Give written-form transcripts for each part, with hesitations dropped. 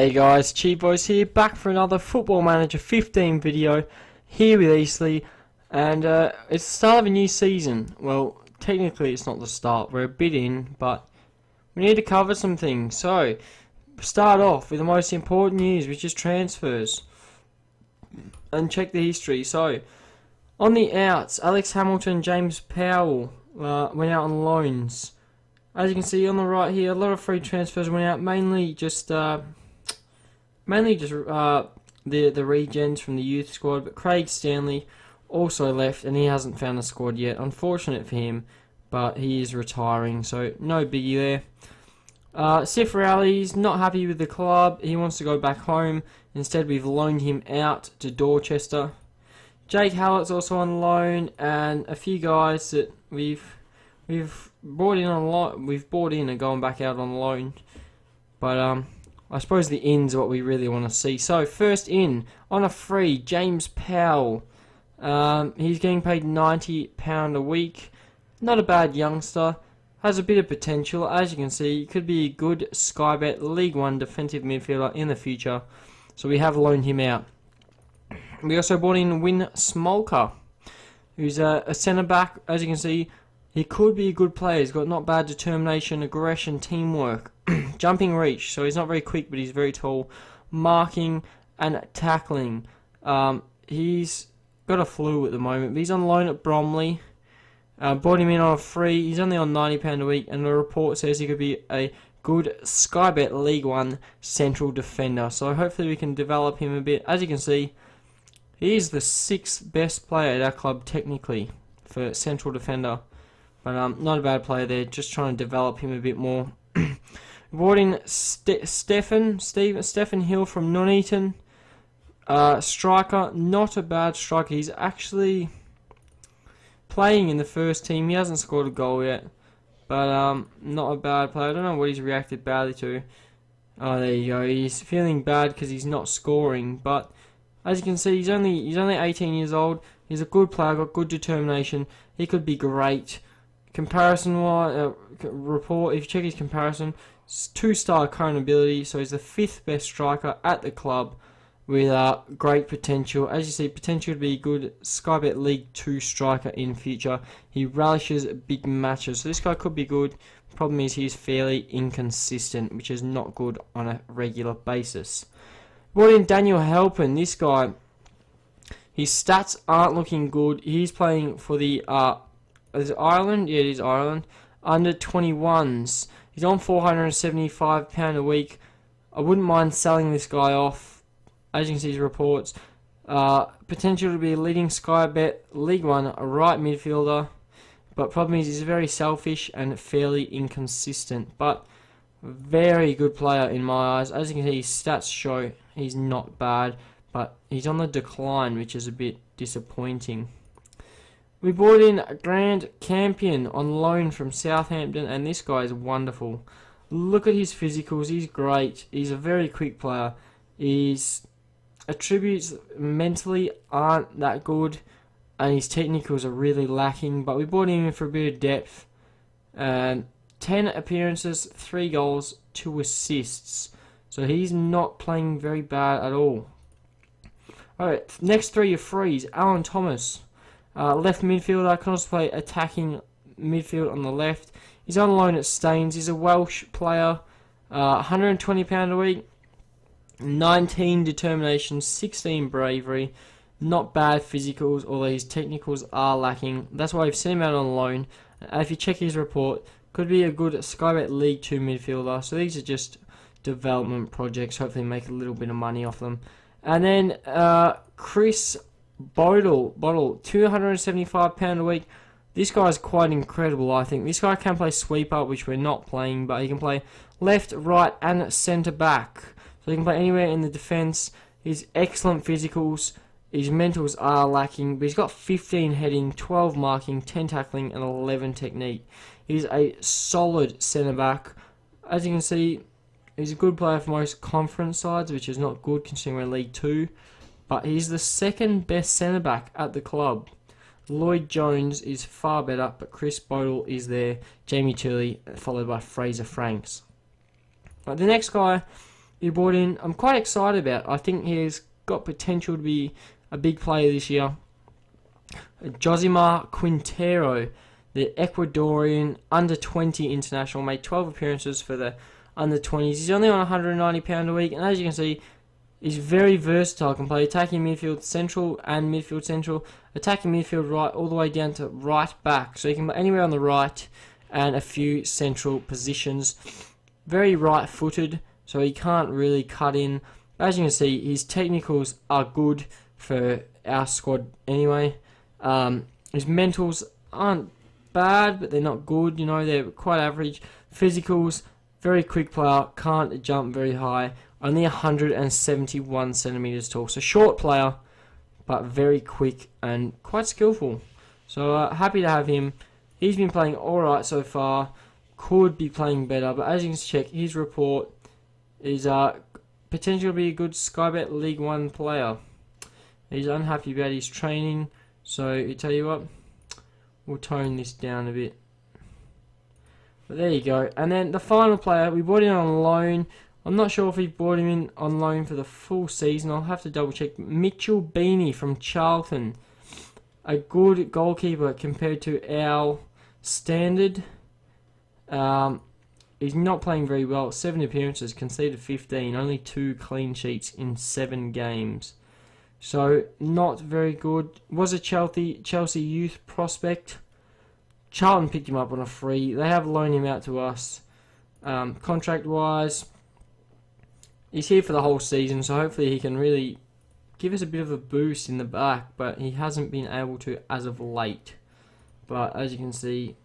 Hey guys, Cheap Boys here, back for another Football Manager 15 video, here with Eastleigh, and it's the start of a new season. Well, technically it's not the start, we're a bit in, but we need to cover some things. So, start off with the most important news, which is transfers, and check the history. So, on the outs, Alex Hamilton, James Powell went out on loans. As you can see on the right here, a lot of free transfers went out, mainly just the regens from the youth squad, but Craig Stanley also left and he hasn't found a squad yet. Unfortunate for him, but he is retiring, so no biggie there. Sif Rowley's not happy with the club, he wants to go back home. Instead we've loaned him out to Dorchester. Jake Hallett's also on loan, and a few guys that we've brought in and going back out on loan. But I suppose the in's what we really want to see. So first in on a free, James Powell. He's getting paid £90 a week. Not a bad youngster. Has a bit of potential. As you can see, he could be a good Sky Bet League One defensive midfielder in the future. So we have loaned him out. We also brought in Win Smolka, who's a centre back. As you can see, he could be a good player. He's got not bad determination, aggression, teamwork, jumping reach. So he's not very quick, but he's very tall. Marking and tackling. He's got a flu at the moment, but he's on loan at Bromley. Brought him in on a free. He's only on £90 a week, and the report says he could be a good Sky Bet League One central defender. So hopefully we can develop him a bit. As you can see, he is the 6th best player at our club technically for central defender. But not a bad player there, just trying to develop him a bit more. Brought in Stephen Hill from Nuneaton. Striker, not a bad striker. He's actually playing in the first team. He hasn't scored a goal yet. But not a bad player. I don't know what he's reacted badly to. Oh, there you go. He's feeling bad because he's not scoring. But as you can see, he's only 18 years old. He's a good player, got good determination. He could be great. Comparison report, if you check his comparison, 2-star current ability, so he's the 5th best striker at the club with great potential. As you see, potential to be a good Sky Bet League 2 striker in future. He relishes big matches, so this guy could be good. Problem is he's fairly inconsistent, which is not good on a regular basis. Brought in Daniel Halpin. This guy, his stats aren't looking good. He's playing for the is it Ireland? Yeah, it is Ireland. Under 21s. He's on £475 a week. I wouldn't mind selling this guy off. As you can see his reports. Potential to be a leading Sky Bet League One right midfielder. But problem is he's very selfish and fairly inconsistent. But very good player in my eyes. As you can see, his stats show he's not bad. But he's on the decline, which is a bit disappointing. We brought in Grant Campion on loan from Southampton, and this guy is wonderful. Look at his physicals, he's great. He's a very quick player. His attributes mentally aren't that good, and his technicals are really lacking, but we brought him in for a bit of depth. 10 appearances, 3 goals, 2 assists. So he's not playing very bad at all. Alright, next 3 are frees. Alan Thomas. Left midfielder, can also play attacking midfield on the left. He's on loan at Staines. He's a Welsh player. £120 a week. 19 determination, 16 bravery. Not bad physicals, although his technicals are lacking. That's why we've sent him out on loan. And if you check his report, could be a good Sky Bet League 2 midfielder. So these are just development projects. Hopefully make a little bit of money off them. And then Chris Bottle, £275 a week. This guy is quite incredible, I think. This guy can play sweeper, which we're not playing, but he can play left, right, and centre back. So he can play anywhere in the defence. He's excellent physicals. His mentals are lacking, but he's got 15 heading, 12 marking, 10 tackling, and 11 technique. He's a solid centre back. As you can see, he's a good player for most conference sides, which is not good considering we're in League 2. But he's the 2nd best centre-back at the club. Lloyd Jones is far better, but Chris Bottle is there. Jamie Turley, followed by Fraser Franks. Right, the next guy he brought in, I'm quite excited about. I think he's got potential to be a big player this year. Josimar Quintero, the Ecuadorian under-20 international, made 12 appearances for the under-20s. He's only on £190 a week, and as you can see, he's very versatile. Can play attacking midfield central and midfield central, attacking midfield right, all the way down to right back. So he can play anywhere on the right and a few central positions. Very right-footed, so he can't really cut in. As you can see, his technicals are good for our squad anyway. His mentals aren't bad, but they're not good. You know, they're quite average. Physicals, very quick player, can't jump very high. Only 171 centimeters tall. So short player, but very quick and quite skillful. So happy to have him. He's been playing alright so far. Could be playing better, but as you can check, his report is potential to be a good Skybet League 1 player. He's unhappy about his training, so you tell you what, we'll tone this down a bit. But there you go. And then the final player, we brought in on loan. I'm not sure if we brought him in on loan for the full season. I'll have to double check. Mitchell Beanie from Charlton. A good goalkeeper compared to our standard. He's not playing very well. 7 appearances, conceded 15. Only 2 clean sheets in 7 games. So, not very good. Was a Chelsea youth prospect. Charlton picked him up on a free. They have loaned him out to us. Contract-wise, he's here for the whole season, so hopefully he can really give us a bit of a boost in the back, but he hasn't been able to as of late. But as you can see,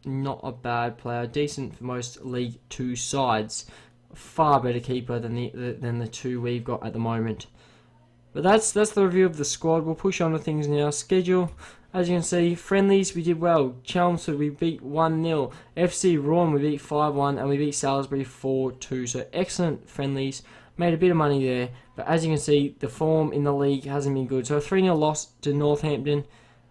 not a bad player. Decent for most League 2 sides. Far better keeper than the 2 we've got at the moment. But that's the review of the squad. We'll push on to things now. Schedule, as you can see, friendlies we did well. Chelmsford we beat 1-0. FC Rouen we beat 5-1, and we beat Salisbury 4-2. So excellent friendlies. Made a bit of money there. But as you can see, the form in the league hasn't been good. So a 3-0 loss to Northampton.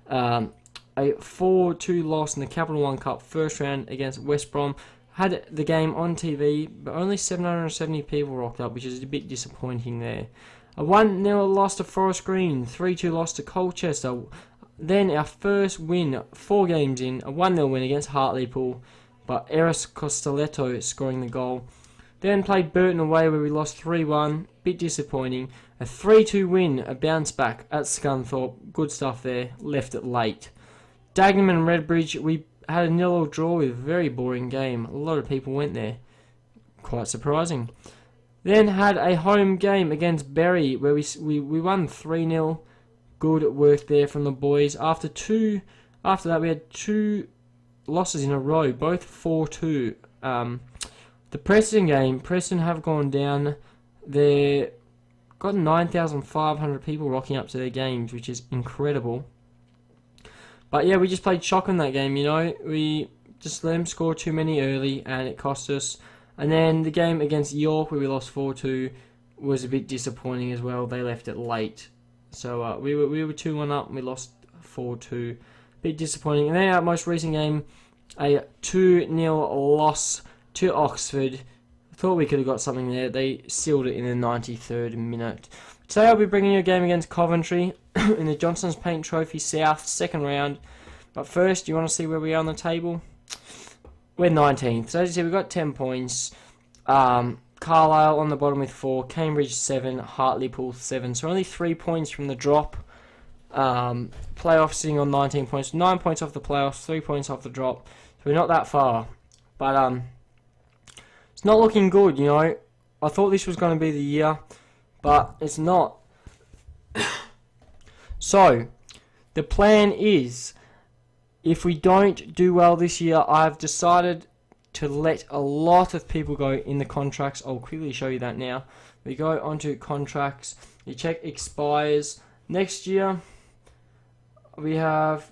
A 4-2 loss in the Capital One Cup first round against West Brom. Had the game on TV, but only 770 people rocked up, which is a bit disappointing there. A 1-0 loss to Forest Green, 3-2 loss to Colchester. Then our first win, 4 games in, a 1-0 win against Hartlepool, but Eris Costelletto scoring the goal. Then played Burton away where we lost 3-1, bit disappointing. A 3-2 win, a bounce back at Scunthorpe, good stuff there, left it late. Dagenham and Redbridge, we had a 0-0 draw with a very boring game. A lot of people went there, quite surprising. Then had a home game against Bury where we won 3-0. Good work there from the boys. After that we had 2 losses in a row, both 4-2. The Preston game, Preston have gone down. They've got 9,500 people rocking up to their games, which is incredible. But yeah, we just played shock in that game, you know. We just let them score too many early and it cost us. And then the game against York, where we lost 4-2, was a bit disappointing as well. They left it late. So we were 2-1 up and we lost 4-2. Bit disappointing. And then our most recent game, a 2-0 loss to Oxford. Thought we could have got something there. They sealed it in the 93rd minute. Today I'll be bringing you a game against Coventry in the Johnson's Paint Trophy South, second round. But first, do you want to see where we are on the table? We're 19th. So as you see, we've got 10 points. Carlisle on the bottom with 4. Cambridge 7. Hartlepool 7. So only 3 points from the drop. Playoffs sitting on 19 points. 9 points off the playoffs. 3 points off the drop. So we're not that far. But it's not looking good, you know. I thought this was going to be the year. But it's not. So, the plan is, if we don't do well this year, I've decided to let a lot of people go in the contracts. I'll quickly show you that now. We go onto contracts. You check expires. Next year, we have...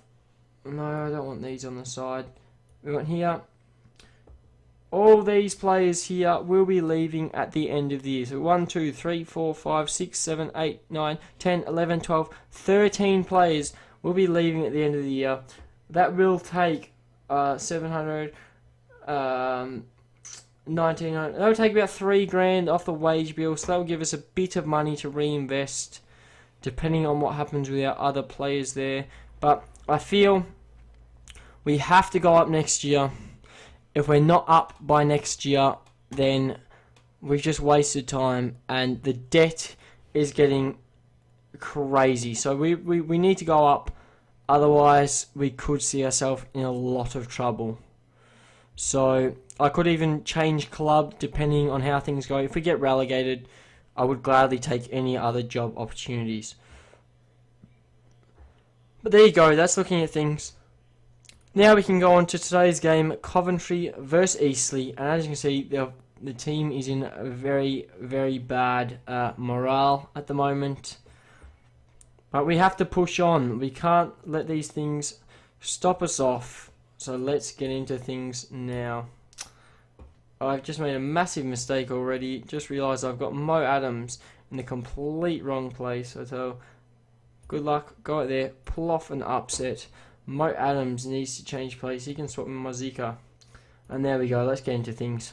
No, I don't want these on the side. We want here. All these players here will be leaving at the end of the year. So 1, 2, 3, 4, 5, 6, 7, 8, 9, 10, 11, 12, 13 players will be leaving at the end of the year. That will take 700, That'll take about $3,000 off the wage bill, so that'll give us a bit of money to reinvest, depending on what happens with our other players there. But I feel we have to go up next year. If we're not up by next year, then we've just wasted time, and the debt is getting crazy. So we need to go up, otherwise we could see ourselves in a lot of trouble. So I could even change club depending on how things go. If we get relegated, I would gladly take any other job opportunities. But there you go, that's looking at things. Now we can go on to today's game, Coventry versus Eastleigh. And as you can see, the team is in a very, very bad morale at the moment. But we have to push on. We can't let these things stop us off. So let's get into things now. I've just made a massive mistake already. Just realised I've got Mo Adams in the complete wrong place. So good luck. Go out there. Pull off an upset. Mo Adams needs to change place. He can swap with Mazika. And there we go. Let's get into things.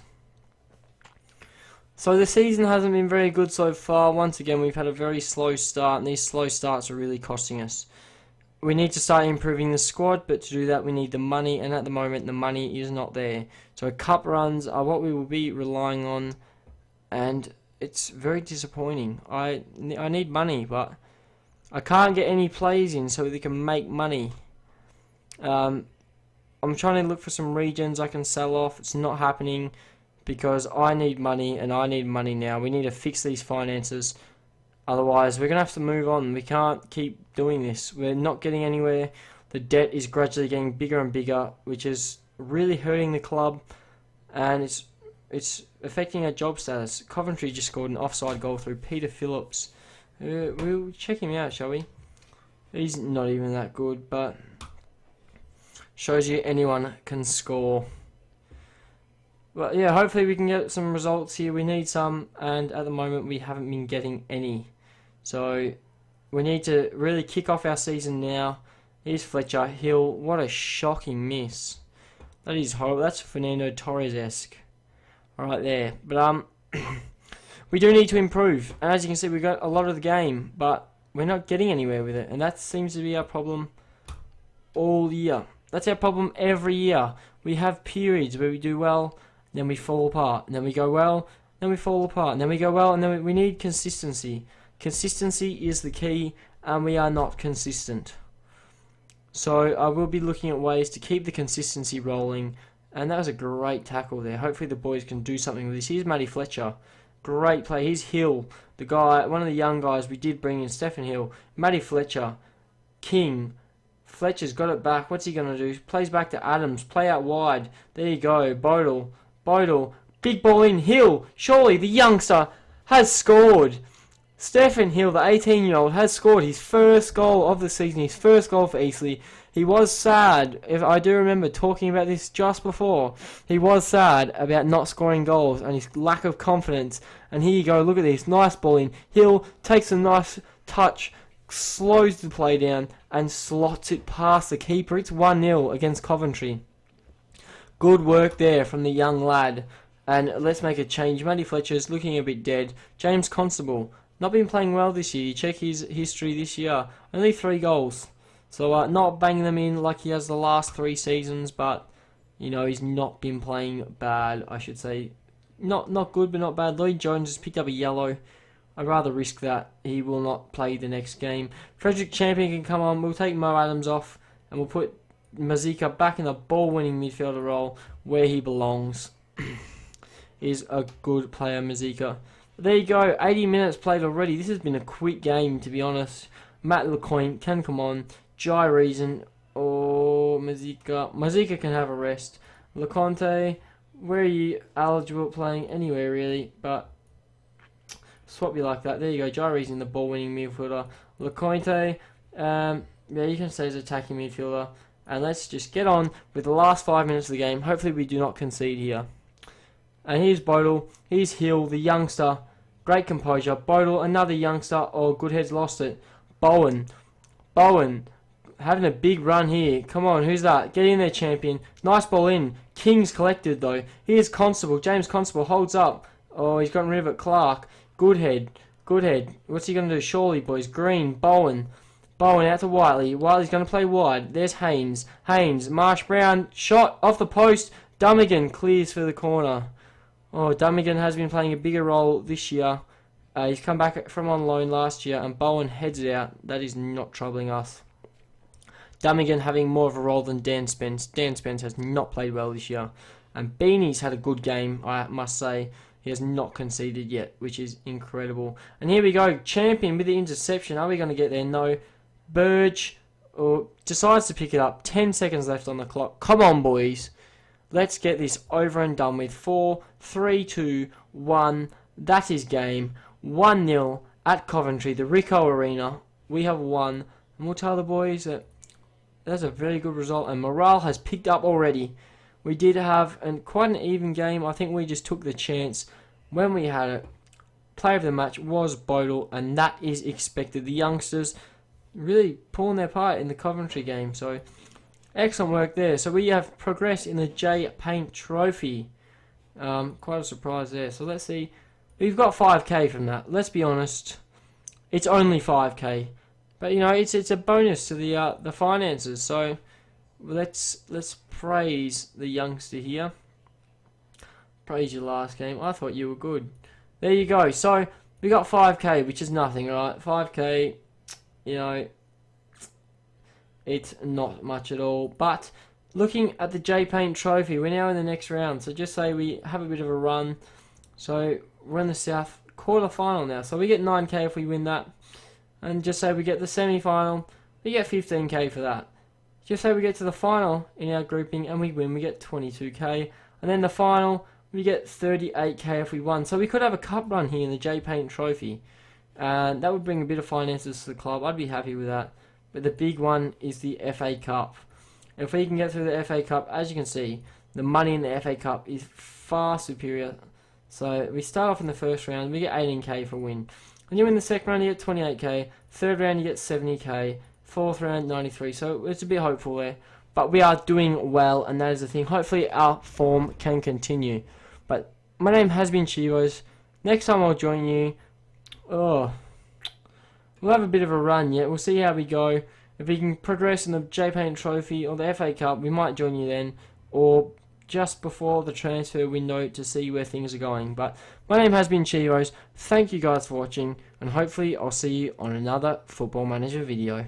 So the season hasn't been very good so far. Once again, we've had a very slow start, and these slow starts are really costing us. We need to start improving the squad, but to do that we need the money, and at the moment the money is not there. So cup runs are what we will be relying on, and it's very disappointing. I need money, but I can't get any plays in so they can make money. I'm trying to look for some regions I can sell off. It's not happening because I need money, and I need money now. We need to fix these finances. Otherwise, we're going to have to move on. We can't keep doing this. We're not getting anywhere. The debt is gradually getting bigger and bigger, which is really hurting the club, and it's affecting our job status. Coventry just scored an offside goal through Peter Phillips. We'll check him out, shall we? He's not even that good, but shows you anyone can score. But yeah, hopefully we can get some results here. We need some, and at the moment we haven't been getting any. So we need to really kick off our season now. Here's Fletcher. Hill. What a shocking miss. That is horrible. That's Fernando Torres-esque. Alright there. But we do need to improve. And as you can see, we got a lot of the game, but we're not getting anywhere with it. And that seems to be our problem all year. That's our problem every year. We have periods where we do well, then we fall apart, and then we go well, then we fall apart, and then we go well, and then we need consistency. Consistency is the key, and we are not consistent. So I will be looking at ways to keep the consistency rolling, and that was a great tackle there. Hopefully the boys can do something with this. Here's Matty Fletcher. Great play. Here's Hill, the guy, one of the young guys we did bring in, Stephen Hill. Matty Fletcher, King. Fletcher's got it back. What's he going to do? Plays back to Adams. Play out wide. There you go. Bodle. Big ball in. Hill. Surely the youngster has scored. Stephen Hill, the 18-year-old, has scored his first goal of the season. His first goal for Eastleigh. He was sad. If I do remember talking about this just before. He was sad about not scoring goals and his lack of confidence. And here you go. Look at this. Nice ball in. Hill takes a nice touch. Slows the play down and slots it past the keeper. It's 1-0 against Coventry. Good work there from the young lad. And let's make a change. Matty Fletcher's looking a bit dead. James Constable, not been playing well this year. You check his history this year. Only 3 goals. So not banging them in like he has the last 3 seasons, but you know, he's not been playing bad, I should say. Not good, but not bad. Lloyd Jones has picked up a yellow. I'd rather risk that. He will not play the next game. Frederick Champion can come on. We'll take Mo Adams off, and we'll put Mazika back in the ball-winning midfielder role where he belongs. He's a good player, Mazika. There you go. 80 minutes played already. This has been a quick game, to be honest. Matt Lecointe can come on. Jai Reason or Mazika. Mazika can have a rest. Leconte, where are you eligible playing? Anywhere, really, but swap you like that. There you go. Jari's in the ball-winning midfielder. Lecointe, yeah, you can say as attacking midfielder. And let's just get on with the last 5 minutes of the game. Hopefully we do not concede here. And here's Bodle. Here's Hill, the youngster. Great composure. Bodle, another youngster. Oh, Goodhead's lost it. Bowen. having a big run here. Come on, who's that? Get in there, champion. Nice ball in. King's collected, though. Here's Constable. James Constable holds up. Oh, he's gotten rid of it. Clark. Good head. Good head. What's he going to do? Surely, boys. Green. Bowen. Bowen out to Whiteley. Whiteley's going to play wide. There's Haynes. Haynes. Marsh Brown. Shot off the post. Dummigan clears for the corner. Oh, Dummigan has been playing a bigger role this year. He's come back from on loan last year, and Bowen heads it out. That is not troubling us. Dummigan having more of a role than Dan Spence. Dan Spence has not played well this year. And Beanie's had a good game, I must say. He has not conceded yet, which is incredible. And here we go. Champion with the interception. Are we going to get there? No. Burge decides to pick it up. 10 seconds left on the clock. Come on, boys. Let's get this over and done with. 4, 3, 2, 1. That is game. 1-0 at Coventry, the Ricoh Arena. We have won. And we'll tell the boys that that's a very good result. And morale has picked up already. We did have quite an even game. I think we just took the chance when we had it. Player of the match was Bodle, and that is expected. The youngsters really pulling their part in the Coventry game. So, excellent work there. So, we have progressed in the J Paint Trophy. Quite a surprise there. So, let's see. We've got 5k from that. Let's be honest. It's only 5k. But, you know, it's a bonus to the finances. So, let's praise the youngster here. Praise your last game. I thought you were good. There you go. So we got 5k, which is nothing, right? 5k, you know, it's not much at all. But looking at the J Paint Trophy, we're now in the next round. So just say we have a bit of a run. So we're in the South quarter final now. So we get 9k if we win that. And just say we get the semi-final, we get 15k for that. Just say we get to the final in our grouping and we win, we get 22k. And then the final, we get 38k if we won. So we could have a cup run here in the J Paint Trophy. And that would bring a bit of finances to the club. I'd be happy with that. But the big one is the FA Cup. If we can get through the FA Cup, as you can see, the money in the FA Cup is far superior. So we start off in the first round, we get 18k for a win. And you win the second round, you get 28k. Third round, you get 70k. Fourth round, 93. So it's a bit hopeful there. But we are doing well, and that is the thing. Hopefully our form can continue. But my name has been Chivos. Next time I'll join you. We'll have a bit of a run yet. We'll see how we go. If we can progress in the J Paint Trophy or the FA Cup, we might join you then. Or just before the transfer window to see where things are going. But my name has been Chivos. Thank you guys for watching. And hopefully I'll see you on another Football Manager video.